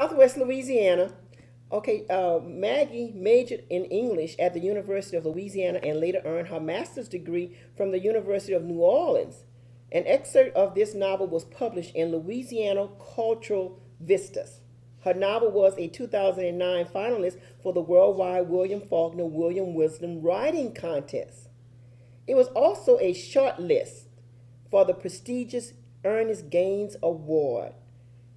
Southwest Louisiana. Okay, Maggie majored in English at the University of Louisiana and later earned her master's degree from the University of New Orleans. An excerpt of this novel was published in Louisiana Cultural Vistas. Her novel was a 2009 finalist for the worldwide William Faulkner William Wisdom Writing Contest. It was also a shortlist for the prestigious Ernest Gaines Award.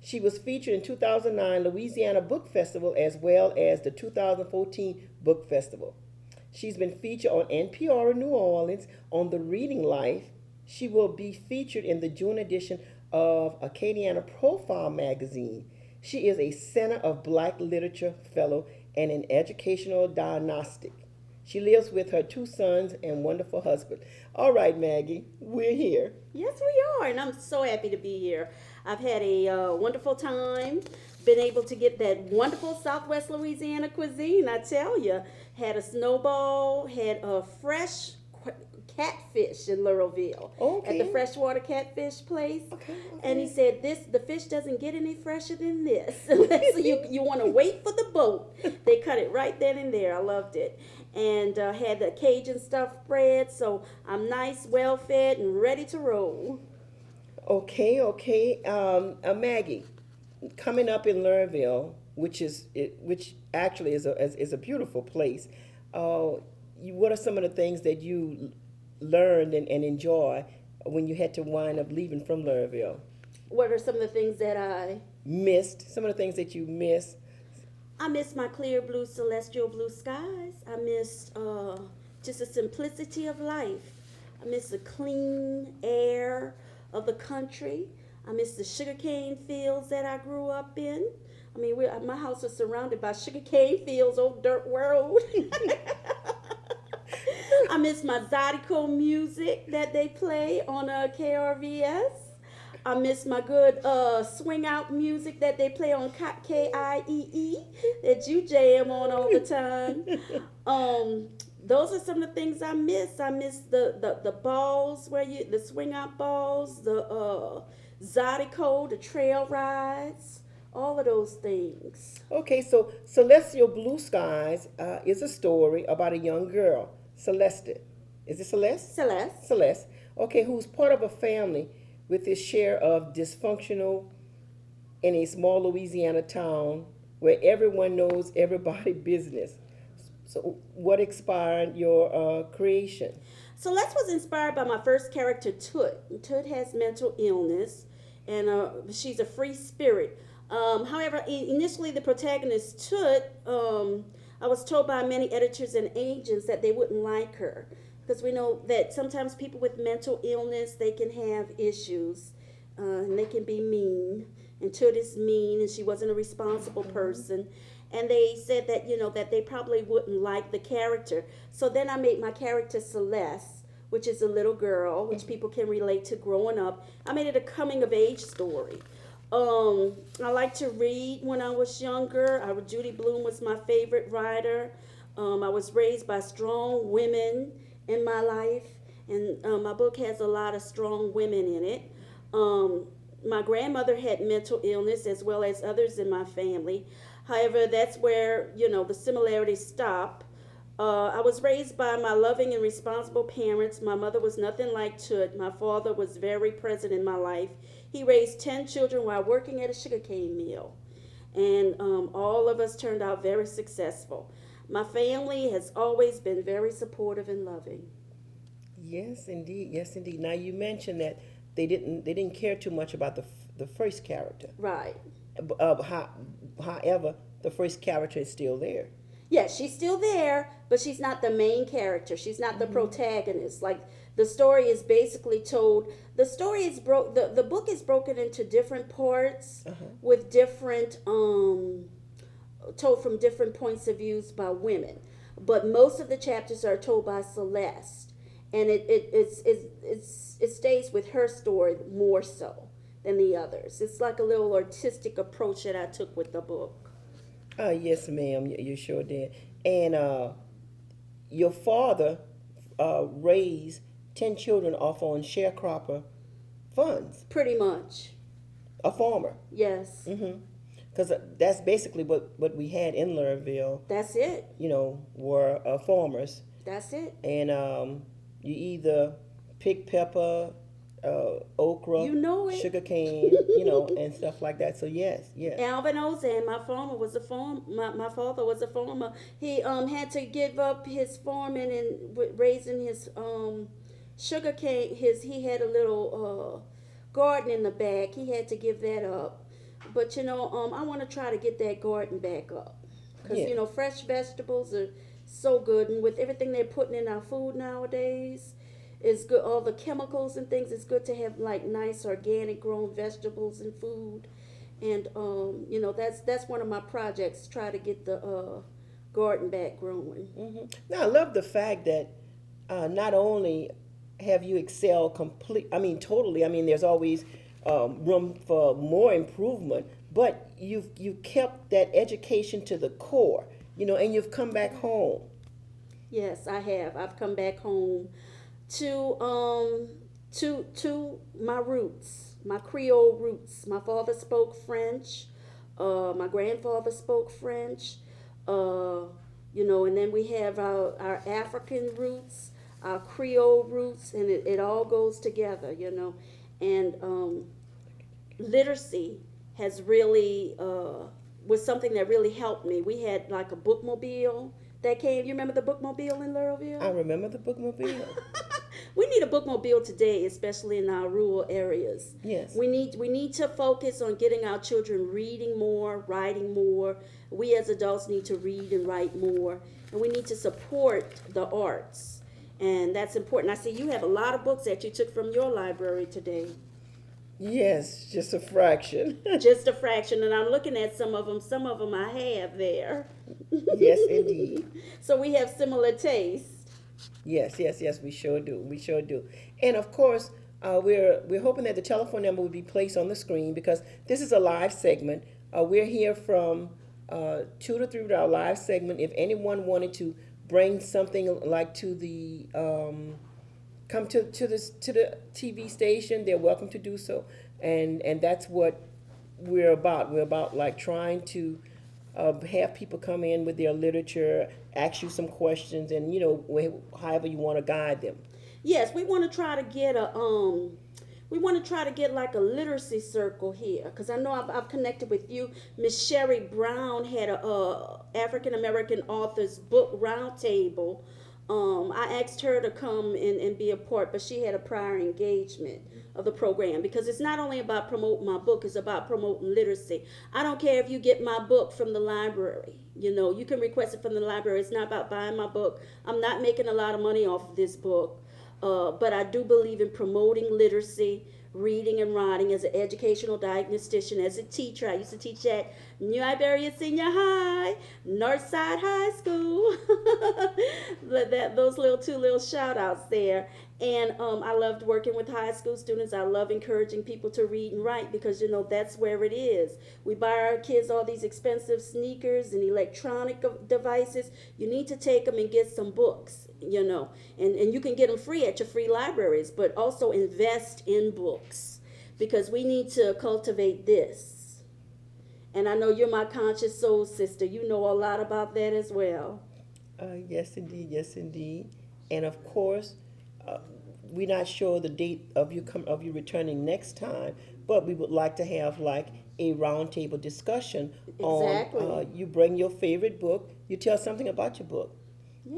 She was featured in 2009 Louisiana Book Festival as well as the 2014 Book Festival. She's been featured on NPR in New Orleans on The Reading Life. She will be featured in the June edition of Acadiana Profile magazine. She is a Center of Black Literature Fellow and an educational diagnostic. She lives with her two sons and wonderful husband. All right, Maggie, we're here. Yes, we are, and I'm so happy to be here. I've had a wonderful time, been able to get that wonderful Southwest Louisiana cuisine, I tell you. Had a snowball, had a fresh catfish in Laurelville at the freshwater catfish place. And he said, the fish doesn't get any fresher than this. So you want to wait for the boat. They cut it right then and there. I loved it. And had the Cajun stuffed bread, so I'm nice, well fed, and ready to roll. Okay. Maggie, coming up in Lerville, which actually is a beautiful place. What are some of the things that you learned and enjoy when you had to wind up leaving from Lerville? What are some of the things that I missed? Some of the things that you missed. I missed my clear blue, celestial blue skies. I missed just the simplicity of life. I missed the clean air of the country. I missed the sugarcane fields that I grew up in. I mean, my house was surrounded by sugarcane fields, old dirt road. I miss my Zydeco music that they play on KRVS. I miss my good swing out music that they play on KIEE that you jam on all the time. Those are some of the things I miss. I miss the balls the swing out balls, the Zydeco, the trail rides, all of those things. Okay, so Celestial Blue Skies is a story about a young girl, Celeste. Is it Celeste? Celeste. Celeste. Okay, who's part of a family with its share of dysfunctional in a small Louisiana town where everyone knows everybody's business. So what inspired your creation? Celeste was inspired by my first character, Toot. Toot has mental illness, and she's a free spirit. However, initially the protagonist, Toot, I was told by many editors and agents that they wouldn't like her. Because we know that sometimes people with mental illness, they can have issues, and they can be mean. And Toot is mean, and she wasn't a responsible person. And they said that, that they probably wouldn't like the character. So then I made my character Celeste, which is a little girl, which people can relate to growing up. I made it a coming-of-age story. I like to read when I was younger. Judy Blume was my favorite writer. I was raised by strong women in my life, and my book has a lot of strong women in it. My grandmother had mental illness as well as others in my family. However, that's where, the similarities stop. I was raised by my loving and responsible parents. My mother was nothing like Toot. My father was very present in my life. He raised 10 children while working at a sugarcane mill. And all of us turned out very successful. My family has always been very supportive and loving. Yes, indeed. Yes, indeed. Now you mentioned that they didn't care too much about the first character. Right. However, the first character is still there. Yes, she's still there, but she's not the main character. She's not the protagonist. Like, the story is basically told. The story is the book is broken into different parts with different told from different points of views by women. But most of the chapters are told by Celeste, and it stays with her story more so than the others. It's like a little artistic approach that I took with the book. Yes, ma'am, you sure did. And your father raised 10 children off on sharecropper funds. Pretty much. A farmer. Yes. because that's basically what we had in Lurville. That's it. Were farmers, That's it. and you either pick pepper, okra, You know it. sugar cane, and stuff like that. So yes. Alvin Ozan, my farmer, was a farm. My father was a farmer. He had to give up his farming and raising his sugar cane. He had a little garden in the back. He had to give that up. But I want to try to get that garden back up because Yeah. fresh vegetables are so good, and with everything they're putting in our food nowadays, it's good. All the chemicals and things. It's good to have like nice organic grown vegetables and food, and that's one of my projects. Try to get the garden back growing. Now I love the fact that not only have you excelled totally. There's always room for more improvement, but you've kept that education to the core, and you've come back home. Yes, I have. I've come back home to my roots, my Creole roots. My father spoke French. My grandfather spoke French. And then we have our African roots, our Creole roots, and it all goes together. And literacy has really was something that really helped me. We had like a bookmobile that came. You remember the bookmobile in Laurelville? I remember the bookmobile. We need a bookmobile today, especially in our rural areas. Yes. We need to focus on getting our children reading more, writing more. We as adults need to read and write more, and we need to support the arts, and that's important. I see you have a lot of books that you took from your library today. Yes, just a fraction. Just a fraction, and I'm looking at some of them. Some of them I have there. Yes, indeed. So we have similar tastes. Yes, we sure do. And of course, we're hoping that the telephone number will be placed on the screen because this is a live segment. We're here from 2 to 3 with our live segment. If anyone wanted to bring something like to the come to the TV station, they're welcome to do so. And that's what we're about. We're about like trying to have people come in with their literature, ask you some questions, and however you want to guide them. Yes, we want to try to get like a literacy circle here, because I know I've connected with you. Miss Sherry Brown had a African American authors book roundtable. I asked her to come and be a part, but she had a prior engagement of the program, because it's not only about promoting my book, it's about promoting literacy. I don't care if you get my book from the library. You can request it from the library. It's not about buying my book. I'm not making a lot of money off of this book, but I do believe in promoting literacy, reading and writing as an educational diagnostician, as a teacher. I used to teach at New Iberia Senior High, Northside High School. Those two little shout outs there. And I loved working with high school students. I love encouraging people to read and write, because that's where it is. We buy our kids all these expensive sneakers and electronic devices. You need to take them and get some books, and you can get them free at your free libraries, but also invest in books, because we need to cultivate this. And I know you're my conscious soul sister. You know a lot about that as well. Yes, indeed. And of course, we're not sure the date of you returning next time, but we would like to have like a roundtable discussion on. You bring your favorite book. You tell something about your book,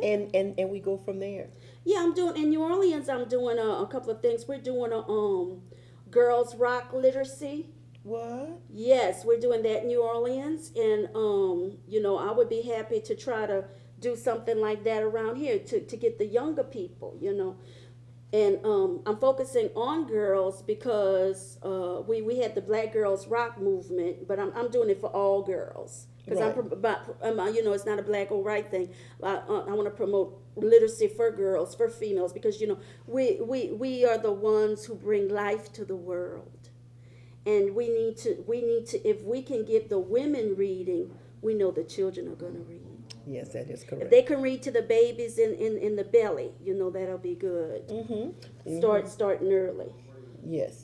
and we go from there. Yeah, I'm doing in New Orleans. I'm doing a couple of things. We're doing a girls rock literacy. What? Yes, we're doing that in New Orleans, and I would be happy to try to do something like that around here to get the younger people, And I'm focusing on girls because we had the Black Girls Rock movement, but I'm doing it for all girls, because it's not a black or white thing. I want to promote literacy for girls, for females, because we are the ones who bring life to the world, and we need to if we can get the women reading, we know the children are going to read. Yes, that is correct. If they can read to the babies in the belly, that'll be good. Starting early. Yes.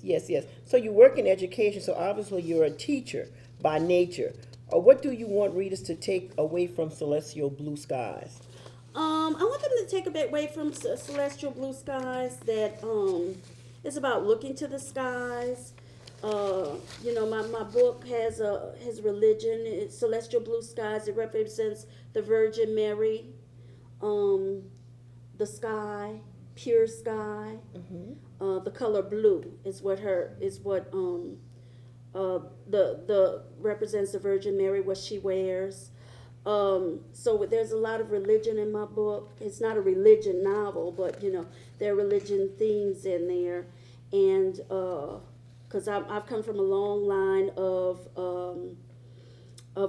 So you work in education, so obviously you're a teacher. by nature. What do you want readers to take away from Celestial Blue Skies? I want them to take a bit away from celestial blue skies. That it's about looking to the skies. My book has religion. It's celestial blue skies. It represents the Virgin Mary, the sky, pure sky. The color blue is what the represents the Virgin Mary, what she wears. So there's a lot of religion in my book. It's not a religion novel, but there are religion themes in there, and because I've come from a long line of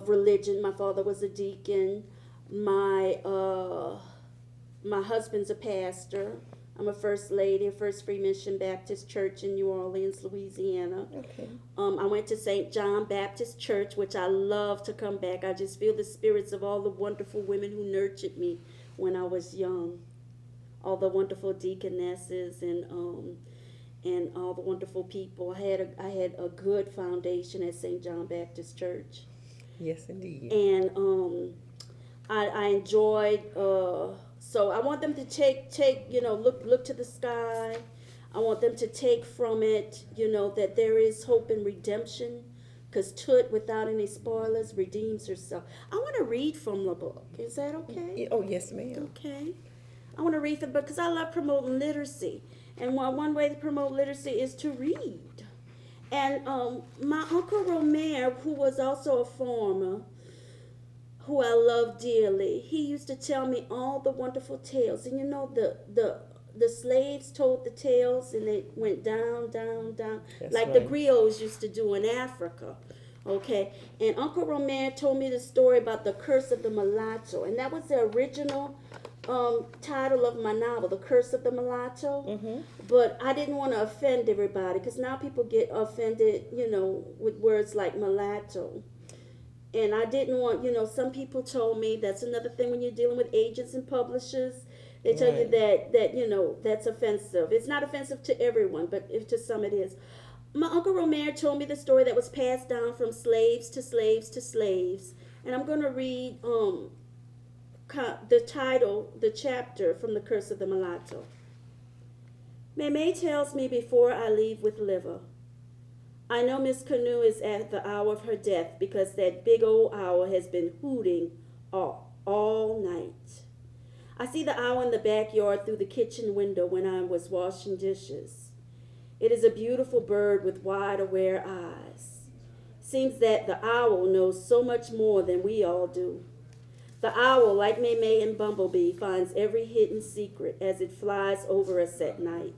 religion. My father was a deacon. My husband's a pastor. I'm a first lady, First Free Mission Baptist Church in New Orleans, Louisiana. Okay. I went to St. John Baptist Church, which I love to come back. I just feel the spirits of all the wonderful women who nurtured me when I was young. All the wonderful deaconesses and all the wonderful people. I had a good foundation at St. John Baptist Church. Yes, indeed. And I enjoyed. So I want them to take look to the sky. I want them to take from it, that there is hope and redemption, because Tut, without any spoilers, redeems herself. I want to read from the book. Is that okay? Oh, yes, ma'am. Okay. I want to read the book because I love promoting literacy, and one way to promote literacy is to read. And my Uncle Romer, who was also a farmer, who I love dearly, he used to tell me all the wonderful tales. And the slaves told the tales, and they went down, down, down, That's like right. the griots used to do in Africa. Okay, and Uncle Romer told me the story about the curse of the mulatto, and that was the original title of my novel, The Curse of the Mulatto. Mm-hmm. But I didn't want to offend everybody, because now people get offended, with words like mulatto. And I didn't want, some people told me, that's another thing when you're dealing with agents and publishers. They tell you that that's offensive. It's not offensive to everyone, but if to some it is. My Uncle Romer told me the story that was passed down from slaves to slaves to slaves. And I'm going to read the chapter from The Curse of the Mulatto. Mame tells me before I leave with liver, I know Miss Canoe is at the hour of her death because that big old owl has been hooting all night. I see the owl in the backyard through the kitchen window when I was washing dishes. It is a beautiful bird with wide, aware eyes. Seems that the owl knows so much more than we all do. The owl, like Mame and Bumblebee, finds every hidden secret as it flies over us at night.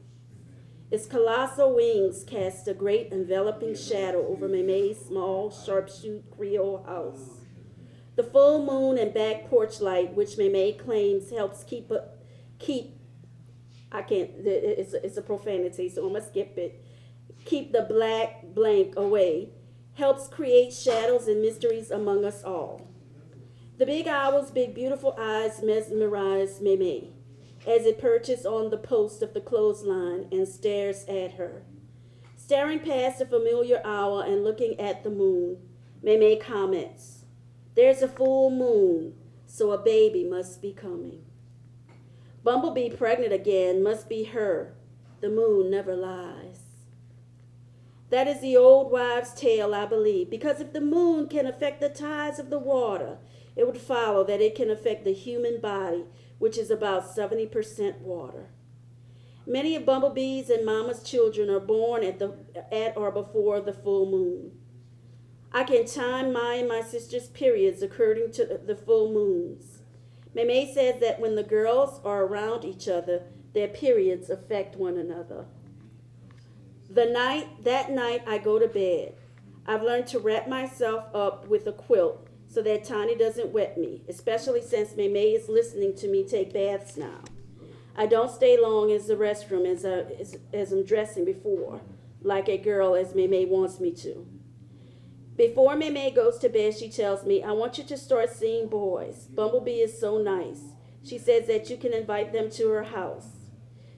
Its colossal wings cast a great enveloping shadow over Mame's small, sharpshoot Creole house. The full moon and back porch light, which Mame claims helps keep it's a profanity, so I'm going to skip it. Keep the black blank away, helps create shadows and mysteries among us all. The big owl's big, beautiful eyes mesmerize Mame as it perches on the post of the clothesline and stares at her. Staring past the familiar owl and looking at the moon, Mame comments, "There's a full moon, so a baby must be coming. Bumblebee pregnant again must be her. The moon never lies." That is the old wives' tale, I believe, because if the moon can affect the tides of the water, it would follow that it can affect the human body, which is about 70% water. Many of Bumblebee's and Mama's children are born at or before the full moon. I can time mine and my sister's periods according to the full moons. Mame says that when the girls are around each other, their periods affect one another. That night I go to bed. I've learned to wrap myself up with a quilt so that Tiny doesn't wet me, especially since Mame is listening to me take baths now. I don't stay long in the restroom as I'm dressing before, like a girl as Mame wants me to. Before Mame goes to bed, she tells me, "I want you to start seeing boys. Bumblebee is so nice." She says that you can invite them to her house.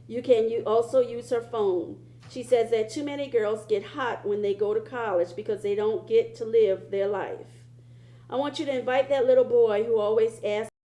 You can also use her phone. She says that too many girls get hot when they go to college because they don't get to live their life. I want you to invite that little boy who always asks